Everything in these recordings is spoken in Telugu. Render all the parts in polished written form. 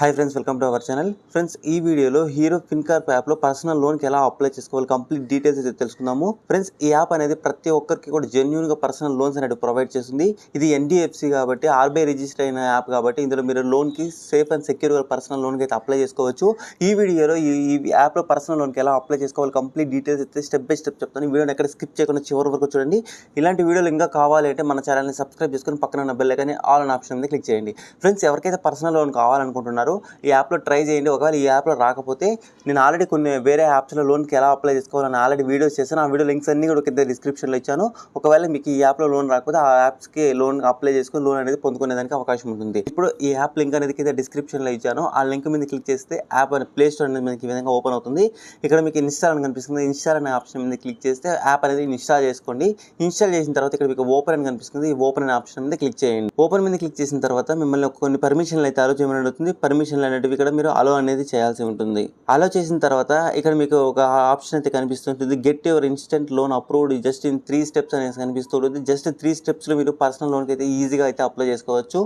Hi friends, welcome to our channel. Friends, ఈ వీడియోలో హీరో ఫిన్కార్ప్ యాప్లో పర్సనల్ లోన్కి ఎలా అప్లై చేసుకోవాలి కంప్లీట్ డీటెయిల్స్ అయితే తెలుసుకుందాము. ఫ్రెండ్స్, ఈ యాప్ అనేది ప్రతి ఒక్కరికి కూడా జెన్యూన్గా పర్సనల్ లోన్స్ అనేది ప్రొవైడ్ చేస్తుంది. ఇది ఎన్డిఎఫ్సి కాబట్టి ఆర్బీఐ రిజిస్టర్ అయిన యాప్ కాబట్టి ఇందులో మీరు లోన్కి సేఫ్ అండ్ సెక్యూర్గా పర్సనల్ లోన్కి అయితే అప్లై చేసుకోవచ్చు. ఈ వీడియోలో ఈ యాప్లో పర్సనల్ లోన్కి ఎలా అప్లై చేసుకోవాలి కంప్లీట్ డీటెయిల్స్ అయితే స్టెప్ బై స్టెప్ చెప్తాను. ఈ వీడియోని ఎక్కడ స్కిప్ చేయకుండా చివరి వరకు చూడండి. ఇలాంటి వీడియోలు ఇంకా కావాలి అంటే మన ఛానల్ని సబ్స్క్రైబ్ చేసుకొని పక్కన ఉన్న బెల్ ఐకాన్ ఆల్ అనే ఆప్షన్ మీద క్లిక్ చేయండి. ఫ్రెండ్స్, ఎవరికైతే పర్సనల్ లోన్ కావాలనుకుంటున్నారో ఈ యాప్లో ట్రై చేయండి. ఒకవేళ ఈ యాప్లో రాకపోతే నేను ఆల్రెడీ కొన్ని వేరే యాప్స్లో లోన్కి ఎలా అప్లై చేసుకోవాలని ఆల్రెడీ వీడియోస్ చేశాను. ఆ వీడియో లింక్స్ అన్ని కూడా కింద డిస్క్రిప్షన్లో ఇచ్చాను. ఒకవేళ మీకు ఈ యాప్లో లోన్ రాకపోతే ఆ యాప్స్కి లోన్ అప్లై చేసుకుని లోన్ అనేది పొందుకునేదానికి అవకాశం ఉంటుంది. ఇప్పుడు ఈ యాప్ లింక్ అనేది కింద డిస్క్రిప్షన్లో ఇచ్చాను. ఆ లింక్ మీద క్లిక్ చేస్తే యాప్ అనేది ప్లే స్టోర్ అనేది మనకి ఈ విధంగా ఓపెన్ అవుతుంది. ఇక్కడ మీకు ఇన్స్టాల్ అని కనిపిస్తుంది. ఇన్స్టాల్ అనే ఆప్షన్ మీద క్లిక్ చేస్తే యాప్ అనేది ఇన్స్టాల్ చేసుకోండి. ఇన్స్టాల్ చేసిన తర్వాత ఇక్కడ మీకు ఓపెన్ అని కనిపిస్తుంది. ఈ ఓపెన్ అనే ఆప్షన్ మీద క్లిక్ చేయండి. ఓపెన్ మీద క్లిక్ చేసిన తర్వాత మిమ్మల్ని కొన్ని పర్మిషన్లు అయితే అలో చేయమని అడుగుతుంది. పర్మిషన్లు అనేటివి ఇక్కడ మీరు అలో అనేది చేయాల్సి ఉంటుంది. అలో చేసిన తర్వాత ఇక్కడ మీకు ఒక ఆప్షన్ అయితే కనిపిస్తుంటుంది. Get your instant loan approved just in 3 steps అనేది కనిపిస్తుంది. జస్ట్ 3 స్టెప్స్లో మీరు పర్సనల్ లోన్కి అయితే ఈజీగా అయితే అప్లై చేసుకోవచ్చు.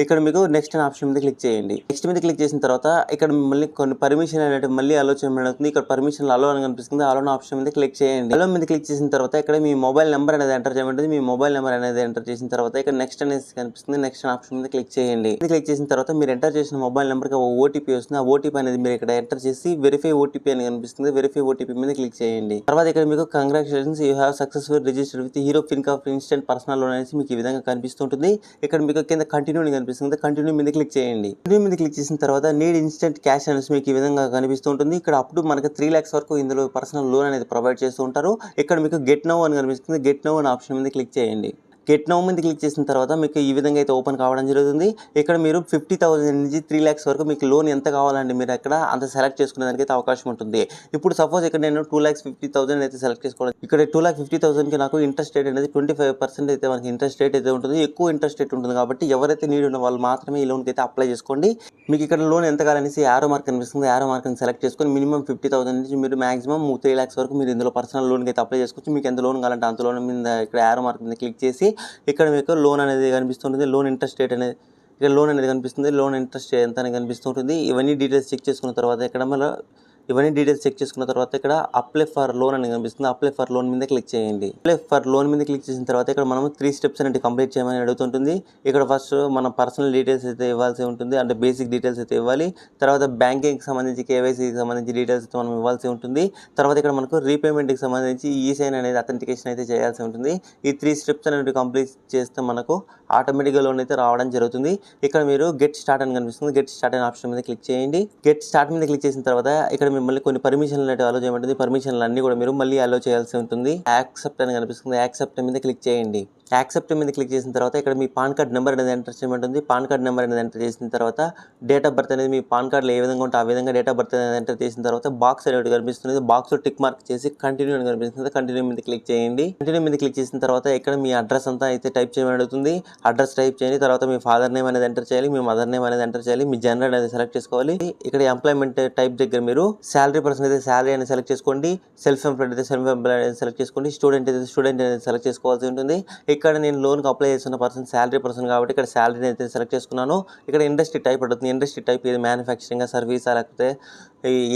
ఇక్కడ మీకు నెక్స్ట్ అనే ఆప్షన్ మీద క్లిక్ చేయండి. నెక్స్ట్ మీద క్లిక్ చేసిన తర్వాత ఇక్కడ మిమ్మల్ని కొన్ని పర్మిషన్ అనేది మళ్ళీ అలో చేయమని అడుగుతుంది. ఇక్కడ పర్మిషన్ అలో అని కనిపిస్తుంది. అలో ఆప్షన్ మీద క్లిక్ చేయండి. అలో మీద క్లిక్ చేసిన తర్వాత ఇక్కడ మీ మొబైల్ నెంబర్ అనేది ఎంటర్ చేయమంటుంది. మీ మొబైల్ నెంబర్ అనేది ఎంటర్ చేసిన తర్వాత ఇక్కడ నెక్స్ట్ అనేది కనిపిస్తుంది. నెక్స్ట్ ఆప్షన్ మీద క్లిక్ చేయండి. క్లిక్ చేసిన తర్వాత మీరు ఎంటర్ చేసిన మొబైల్ నెంబర్కి ఒక ఓటీపీ వస్తుంది. ఆ ఓటీపీ అనేది మీరు ఇక్కడ ఎంటర్ చేసి వెరిఫై ఓటీపీ అని కనిపిస్తుంది. వెరిఫై ఓటీపీ మీద క్లిక్ చేయండి. తర్వాత ఇక్కడ మీకు congratulations you have successful registered with hero Fincorp instant personal loan అనేసి మీకు ఈ విధంగా కనిపిస్తుంటుంది. ఇక్కడ మీకు కింద కంటిన్యూ కనిపిస్తుంది. కంటిన్యూ మీద క్లిక్ చేయండి. కంటిన్యూ మీద క్లిక్ చేసిన తర్వాత నీడ్ ఇన్స్టెంట్ క్యాష్ అనేసి మీకు ఈ విధంగా కనిపిస్తూ ఉంటుంది. ఇక్కడ అప్పుడు మనకి 3 lakhs వరకు ఇందులో పర్సనల్ లోన్ అనేది ప్రొవైడ్ చేస్తూ ఉంటారు. ఇక్కడ మీకు గెట్ నౌ అని కనిపిస్తుంది. గెట్ నౌ అనే ఆప్షన్ మీద క్లిక్ చేయండి. గెట్ నౌ మీద క్లిక్ చేసిన తర్వాత మీకు ఈ విధంగా అయితే ఓపెన్ కావడం జరుగుతుంది. ఇక్కడ మీరు 50,000 నుంచి 3 lakhs వరకు మీకు లోన్ ఎంత కావాలంటే మీరు అక్కడ అంత సెలెక్ట్ చేసుకునే దానికి అయితే అవకాశం ఉంటుంది. ఇప్పుడు సపోజ్ ఇక్కడ నేను 2,50,000 అయితే సెలెక్ట్ చేసుకోవాలి. ఇక్కడ 2,50,000కి నాకు ఇంట్రెస్ట్ రేట్ అనేది 25% అయితే మనకి ఇంట్రెస్ట్ రేట్ అయితే ఉంటుంది. ఎక్కువ ఇంట్రెస్ట్ రేట్ ఉంటుంది కాబట్టి ఎవరైతే నీడ్ ఉన్న వాళ్ళు మాత్రమే ఈ లోన్కి అయితే అప్లై చేసుకోండి. మీకు ఇక్కడ లోన్ ఎంత కావాలనేసి యారో మార్క్ కనిపిస్తుంది. యారో మార్క్ని సెలెక్ట్ చేసుకొని మినిమం 50,000 నుంచి మీరు మాక్సిమం 3 lakhs వరకు మీరు ఇందులో పర్సనల్ లోన్కి అయితే అప్లై చేసుకోవచ్చు. మీకు ఎంత లోన్ కావాలంటే అంత లోన్ మీద ఇక్కడ యారో మార్క్ మీద క్లిక్ చేసి ఇక్కడ మీకు లోన్ అనేది కనిపిస్తుంటుంది. లోన్ ఇంట్రెస్ట్ రేట్ అనేది ఇక్కడ లోన్ అనేది కనిపిస్తుంది. లోన్ ఇంట్రెస్ట్ ఎంత అని కనిపిస్తుంటుంది. ఇవన్నీ డీటెయిల్స్ చెక్ చేసుకున్న తర్వాత ఇక్కడ మళ్ళీ ఇక్కడ అప్లై ఫర్ లోన్ అని కనిపిస్తుంది. అప్లై ఫర్ లోన్ మీద క్లిక్ చేయండి. అప్లై ఫర్ లోన్ మీద క్లిక్ చేసిన తర్వాత ఇక్కడ మనం 3 స్టెప్స్ అనేది కంప్లీట్ చేయమని అడుగుతుంటుంది. ఇక్కడ ఫస్ట్ మన పర్సనల్ డీటెయిల్స్ అయితే ఇవ్వాల్సి ఉంటుంది. అంటే బేసిక్ డీటెయిల్స్ అయితే ఇవ్వాలి. తర్వాత బ్యాంకింగ్కి సంబంధించి కేవైసీకి సంబంధించి డీటెయిల్స్ అయితే మనం ఇవ్వాల్సి ఉంటుంది. తర్వాత ఇక్కడ మనకు రీపేమెంట్కి సంబంధించి ఈసైన్ అనేది అథెంటికేషన్ అయితే చేయాల్సి ఉంటుంది. ఈ 3 స్టెప్స్ అనేవి కంప్లీట్ చేస్తే మనకు ఆటోమేటిక్గా లోన్ అయితే రావడం జరుగుతుంది. ఇక్కడ మీరు గెట్ స్టార్ట్ అని కనిపిస్తుంది. గెట్ స్టార్ట్ అనే ఆప్షన్ మీద క్లిక్ చేయండి. గెట్ స్టార్ట్ మీద క్లిక్ చేసిన తర్వాత ఇక్కడ మిమ్మల్ని కొన్ని పర్మిషన్లు అయితే అలో చేయమంటుంది. పర్మిషన్లు అన్ని కూడా మీరు మళ్ళీ అలో చేయాల్సి ఉంటుంది. యాక్సెప్ట్ అని కనిపిస్తుంది. యాక్సెప్ట్ మీద క్లిక్ చేయండి. యాక్సెప్ట్ మీద క్లిక్ చేసిన తర్వాత ఇక్కడ మీ పాన్ కార్డ్ నెంబర్ అనేది ఎంటర్ చేయమంటుంది. పాన్ కార్డ్ నెంబర్ అనేది ఎంటర్ చేసిన తర్వాత డేట్ ఆఫ్ బర్త్ అనేది మీ పాన్ కార్డులో ఏ విధంగా ఉంటే ఆ విధంగా డేట్ ఆఫ్ బర్త్ అనేది ఎంటర్ చేసిన తర్వాత బాక్స్ అనేది కనిపిస్తుంది. బాక్స్లో టిక్ మార్క్ చేసి కంటిన్యూ అని కనిపిస్తుంది. కంటిన్యూ మీద క్లిక్ చేయండి. కంటిన్యూ మీద క్లిక్ చేసిన తర్వాత ఇక్కడ మీ అడ్రస్ అంతా అయితే టైప్ చేయమని అడుగుతుంది. అడ్రస్ టైప్ చేయండి. తర్వాత మీ ఫాదర్ నేమ్ అనేది ఎంటర్ చేయాలి. మీ మదర్ నేమ్ అనేది ఎంటర్ చేయాలి. మీ జెండర్ అనేది సెలెక్ట్ చేసుకోవాలి. ఇక్కడ ఎంప్లాయ్మెంట్ టైప్ దగ్గర మీరు శాలరీ పర్సన్ అయితే శాలరీ అనేది సెలెక్ట్ చేసుకోండి. సెల్ఫ్ ఎంప్లాయిడ్ అయితే సెల్ఫ్ ఎంప్లాయిడ్ అనేది సెలెక్ట్ చేసుకోండి. స్టూడెంట్ అయితే స్టూడెంట్ అనేది సెలెక్ట్ చేసుకోవాల్సి ఉంటుంది. ఇక్కడ నేను లోన్కి అప్లై చేస్తున్న పర్సన్ శాలరీ పర్సన్ కాబట్టి ఇక్కడ శాలరీని అయితే సెలెక్ట్ చేసుకున్నాను. ఇక్కడ ఇండస్ట్రీ టైప్ అడుగుతుంది. ఇండస్ట్రీ టైప్ ఇది మ్యానుఫ్యాక్చరింగ్ సర్వీసా లేకపోతే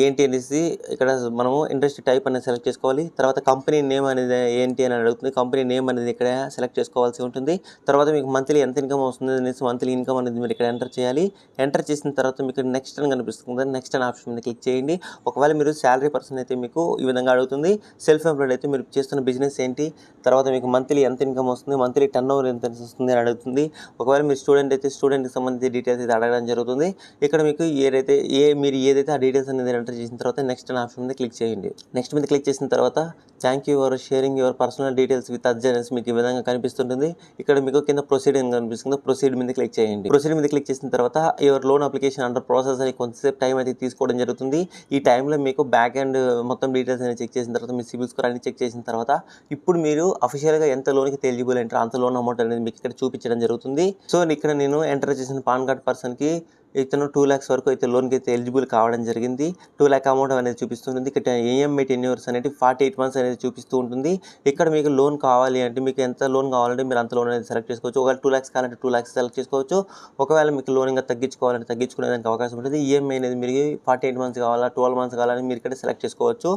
ఏంటి అనేసి ఇక్కడ మనము ఇండస్ట్రీ టైప్ అనేది సెలెక్ట్ చేసుకోవాలి. తర్వాత కంపెనీ నేమ్ అనేది ఏంటి అని అడుగుతుంది. కంపెనీ నేమ్ అనేది ఇక్కడ సెలెక్ట్ చేసుకోవాల్సి ఉంటుంది. తర్వాత మీకు మంత్లీ ఎంత ఇన్కమ్ వస్తుంది అనేసి మంత్లీ ఇన్కమ్ అనేది మీరు ఇక్కడ ఎంటర్ చేయాలి. ఎంటర్ చేసిన తర్వాత మీకు నెక్స్ట్ అని కనిపిస్తుంది. నెక్స్ట్ అనే ఆప్షన్ మీద క్లిక్ చేయండి. ఒకవేళ మీరు శాలరీ పర్సన్ అయితే మీకు ఈ విధంగా అడుగుతుంది. సెల్ఫ్ ఎంప్లాయిడ్ అయితే మీరు చేస్తున్న బిజినెస్ ఏంటి, తర్వాత మీకు మంత్లీ ఎంత ఇన్కమ్ వస్తుంది, మంత్లీ టర్న్ ఓవర్ ఎంత వస్తుంది అని అడుగుతుంది. ఒకవేళ మీరు స్టూడెంట్ అయితే స్టూడెంట్కి సంబంధించి డీటెయిల్స్ అయితే అడగడం జరుగుతుంది. ఇక్కడ మీకు మీరు ఏదైతే ఆ డీటెయిల్స్ అనేది ఎంటర్ చేసిన తర్వాత నెక్స్ట్ అనే ఆప్షన్ మీద క్లిక్ చేయండి. నెక్స్ట్ మీద క్లిక్ చేసిన తర్వాత thank you for sharing your personal details with us అనేసి మీకు ఈ విధంగా కనిపిస్తుంటుంది. ఇక్కడ మీకు కింద ప్రొసీడ్ అని కనిపిస్తుంది. ప్రొసీడ్ మీద క్లిక్ చేయండి. ప్రొసీడ్ మీద క్లిక్ చేసిన తర్వాత your loan application under process అని కొంతసేపు టైం అయితే తీసుకోవడం జరుగుతుంది. ఈ టైంలో మీకు బ్యాక్ అండ్ మొత్తం డీటెయిల్స్ అనేది చెక్ చేసిన తర్వాత మీ సిబిల్ స్కోర్ అన్ని చెక్ చేసిన తర్వాత ఇప్పుడు మీరు అఫీషియల్గా ఎంత లోన్కి ఎలిజిబుల్ అంటారు అంత లోన్ అమౌంట్ అనేది మీకు ఇక్కడ చూపించడం జరుగుతుంది. సో ఇక్కడ నేను ఎంటర్ చేసిన పాన్ కార్డ్ పర్సన్కి ఇతను 2 lakhs వరకు అయితే లోన్కి అయితే ఎలిజిబుల్ కావడం జరిగింది. 2 lakh అమౌంట్ అనేది చూపిస్తుంది. ఇక్కడ ఈఎంఐ టెన్యూర్స్ అనేది 48 months అనేది చూపిస్తూ ఉంటుంది. ఇక్కడ మీకు లోన్ కావాలి అంటే మీకు ఎంత లోన్ కావాలంటే మీరు అంత లోన్ అనేది సెలెక్ట్ చేసుకోవచ్చు. ఒకవేళ 2 lakhs కావాలంటే 2 lakhs సెలెక్ట్ చేసుకోవచ్చు. ఒకవేళ మీకు లోన్ ఇంకా తగ్గించుకోవాలంటే తగ్గించుకునేదానికి అవకాశం ఉంటుంది. ఈఎంఐ అనేది మీరు 48 months కావాలా 12 months కావాలని మీరు ఇక్కడ సెలెక్ట్ చేసుకోవచ్చు.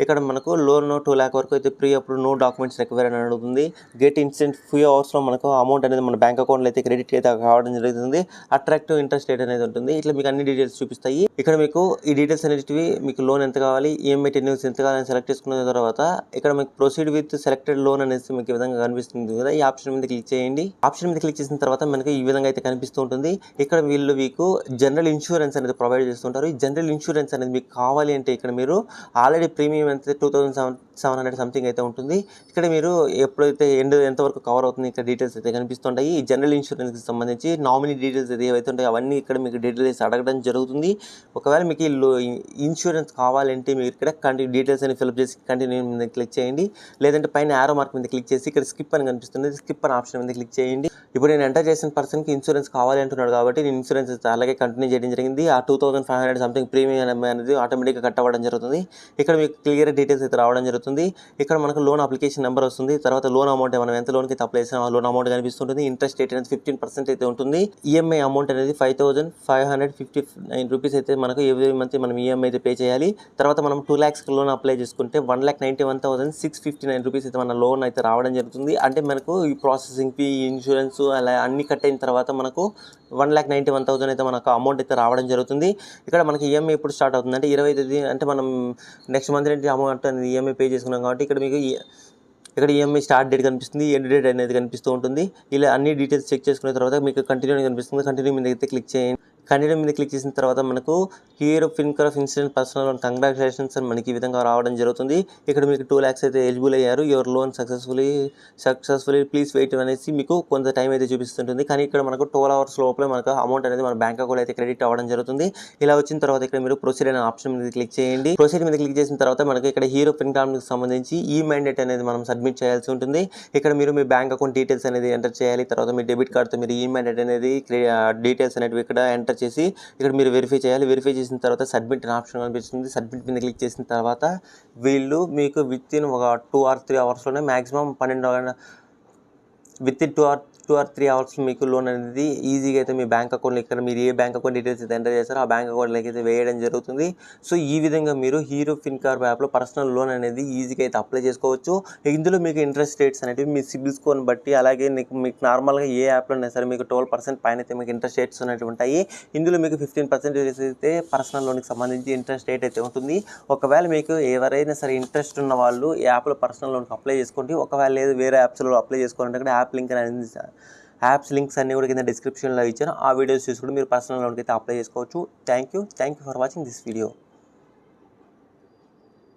ఇక్కడ మనకు లోన్ 2 lakh వరకు అయితే ప్రీ అప్పుడు నో డాక్యుమెంట్స్ రిక్వైర్ అని అడుగుతుంది. గెట్ ఇన్స్టెంట్ ఫ్యూ అవర్స్లో మనకు అమౌంట్ అనేది మన బ్యాంక్ అకౌంట్లో అయితే క్రెడిట్ అయితే కావడం జరుగుతుంది. అట్రాక్టివ్ ఇంట్రెస్ట్ రేట్ అనేది ఉంటుంది. ఇట్లా మీకు అన్ని డీటెయిల్స్ చూపిస్తాయి. ఇక్కడ మీకు ఈ డీటెయిల్స్ అనేటివి మీకు లోన్ ఎంత కావాలి, ఈఎంఐ టెన్యూర్స్ ఎంత కావాలని సెలెక్ట్ చేసుకున్న తర్వాత ఇక్కడ మీకు ప్రొసీడ్ విత్ సెలెక్టెడ్ లోన్ అనేసి మీకు ఈ విధంగా కనిపిస్తుంది కదా. ఈ ఆప్షన్ మీద క్లిక్ చేయండి. ఆప్షన్ మీద క్లిక్ చేసిన తర్వాత మనకి ఈ విధంగా అయితే కనిపిస్తూ ఉంటుంది. ఇక్కడ వీళ్ళు మీకు జనరల్ ఇన్సూరెన్స్ అనేది ప్రొవైడ్ చేస్తుంటారు. ఈ జనరల్ ఇన్సూరెన్స్ అనేది మీకు కావాలి అంటే ఇక్కడ మీరు ఆల్రెడీ ప్రీమియం అయితే 2700 సంథింగ్ అయితే ఉంటుంది. ఇక్కడ మీరు ఎప్పుడైతే ఎంతవరకు కవర్ అవుతుంది ఇక్కడ డీటెయిల్స్ అయితే కనిపిస్తుంటాయి. ఈ జనరల్ ఇన్సూరెన్స్కి సంబంధించి నామినీ డీటెయిల్స్ అయితే ఏవైతే ఉంటాయో అవన్నీ ఇక్కడ మీకు డీటెయిల్స్ అడగడం జరుగుతుంది. ఒకవేళ మీకు ఇన్సూరెన్స్ కావాలంటే మీరు ఇక్కడ డీటెయిల్స్ అని ఫిల్అప్ చేసి కంటిన్యూ మీద క్లిక్ చేయండి. లేదంటే పైన యారో మార్క్ మీద క్లిక్ చేసి ఇక్కడ స్కిప్ అని కనిపిస్తుంది. స్కిప్ అని ఆప్షన్ మీద క్లిక్ చేయండి. ఇప్పుడు నేను ఎంటర్ చేసిన పర్సన్కి ఇన్సూరెన్స్ కావాలి అంటున్నాడు కాబట్టి నేను ఇన్సూరెన్స్ అలాగే కంటిన్యూ చేయడం జరిగింది. ఆ 2500 సంథింగ్ ప్రీమియం అనేది ఆటోమేటిక్గా కట్ అవ్వడం జరుగుతుంది. ఇక్కడ మీకు క్లియర్ డీటెయిల్స్ అయితే రావడం జరుగుతుంది. ఇక్కడ మనకు లోన్ అప్లికేషన్ నెంబర్ వస్తుంది. తర్వాత లోన్ అమౌంట్ మనం ఎంత లోన్కి అయితే అప్లై చేసాం ఆ లోన్ అమౌంట్ కనిపిస్తుంటుంది. ఇంట్రెస్ట్ రేట్ అనేది 15% అయితే ఉంటుంది. ఈఎంఐ అమౌంట్ అనేది 5559 రూపీస్ అయితే మనకు ఎవ్రీ మంత్ మనం ఈఎంఐ అయితే పే చేయాలి. తర్వాత మనం 2 lakhs లోన్ అప్లై చేసుకుంటే 1,91,659 రూపీస్ అయితే మన లోన్ అయితే రావడం జరుగుతుంది. అంటే మనకు ఈ ప్రాసెసింగ్ ఫీ, ఇన్సూరెన్స్ అలా అన్ని కట్ అయిన తర్వాత మనకు 1,91,000 అయితే మనకు అమౌంట్ అయితే రావడం జరుగుతుంది. ఇక్కడ మనకి ఈఎంఐ ఎప్పుడు స్టార్ట్ అవుతుంది అంటే 25 అంటే మనం నెక్స్ట్ మంత్ నుంచి అమౌంట్ అనేది ఈఎంఐ పే చేసుకున్నాం కాబట్టి ఇక్కడ మీకు ఇక్కడ ఈఎంఐ స్టార్ట్ డేట్ కనిపిస్తుంది, ఎండ్ డేట్ అనేది కనిపిస్తూ ఉంటుంది. ఇలా అన్ని డీటెయిల్స్ చెక్ చేసుకున్న తర్వాత మీకు కంటిన్యూ అని కనిపిస్తుంది. కంటిన్యూ మీద అయితే క్లిక్ చేయండి. కంటిన్యూ మీద క్లిక్ చేసిన తర్వాత మనకు hero ఫిన్కార్ instant personal loan congratulations అని మనకి ఈ విధంగా రావడం జరుగుతుంది. ఇక్కడ మీకు 2 lakhs అయితే ఎలిజిబుల్ అయ్యారు. Your loan successfully please wait అనేసి మీకు కొంత టైం అయితే చూపిస్తుంటుంది. కానీ ఇక్కడ మనకు 12 hours లోపలే మనకు అమౌంట్ అనేది మన బ్యాంక్ అకౌంట్ అయితే క్రెడిట్ అవ్వడం జరుగుతుంది. ఇలా వచ్చిన తర్వాత ఇక్కడ మీరు ప్రొసీడ్ అనే ఆప్షన్ మీద క్లిక్ చేయండి. ప్రొసీడ్ మీద క్లిక్ చేసిన తర్వాత మనకి ఇక్కడ హీరో ఫిన్కార్కి సంబంధించి ఈ మ్యాండేట్ అనేది మనం సబ్మిట్ చేయాల్సి ఉంటుంది. ఇక్కడ మీరు మీ బ్యాంక్ అకౌంట్ డీటెయిల్స్ అనేది ఎంటర్ చేయాలి. తర్వాత మీ డెబిట్ కార్డ్తో మీరు ఈ మ్యాండేట్ అనేది డీటెయిల్స్ అనేవి ఇక్కడ ఎంటర్ చేసి ఇక్కడ మీరు వెరిఫై చేయాలి. వెరిఫై చేసిన తర్వాత సబ్మిట్ అనే ఆప్షన్ కనిపిస్తుంది. సబ్మిట్ మీద క్లిక్ చేసిన తర్వాత వీళ్ళు మీకు విత్ ఇన్ ఒక 2 or 3 hours maximum 12 with in 2 or 3 hours మీకు లోన్ అనేది ఈజీగా అయితే మీ బ్యాంక్ అకౌంట్లో ఇక్కడ మీరు ఏ బ్యాంక్ అకౌంట్ డీటెయిల్స్ అయితే ఎంటర్ చేస్తారో ఆ బ్యాంక్ అకౌంట్లోకి అయితే వేయడం జరుగుతుంది. సో ఈ విధంగా మీరు హీరో ఫిన్కార్ యాప్లో పర్సనల్ లోన్ అనేది ఈజీగా అయితే అప్లై చేసుకోవచ్చు. ఇందులో మీకు ఇంట్రెస్ట్ రేట్స్ అనేవి మీ సిబిల్ స్కోర్ని బట్టి అలాగే మీకు నార్మల్గా ఏ యాప్లో అయినా సరే మీకు 12% పైన అయితే మీకు ఇంట్రెస్ట్ రేట్స్ అనేవి ఉంటాయి. ఇందులో మీకు 15% అయితే పర్సనల్ లోన్కి సంబంధించి ఇంట్రెస్ట్ రేట్ అయితే ఉంటుంది. ఒకవేళ మీకు ఎవరైనా సరే ఇంట్రెస్ట్ ఉన్న వాళ్ళు ఈ యాప్లో పర్సనల్ లోన్కి అప్లై చేసుకోండి. ఒకవేళ లేదు వేరే యాప్స్లో అప్లై చేసుకోవాలంటే కూడా యాప్ లింక్ అనేది యాప్స్ లింక్స్ అన్నీ కూడా కింద డిస్క్రిప్షన్లో ఇచ్చాను. ఆ వీడియోస్ చూసి కూడా మీరు పర్సనల్ లోన్కి అయితే అప్లై చేసుకోవచ్చు. Thank you for watching this video.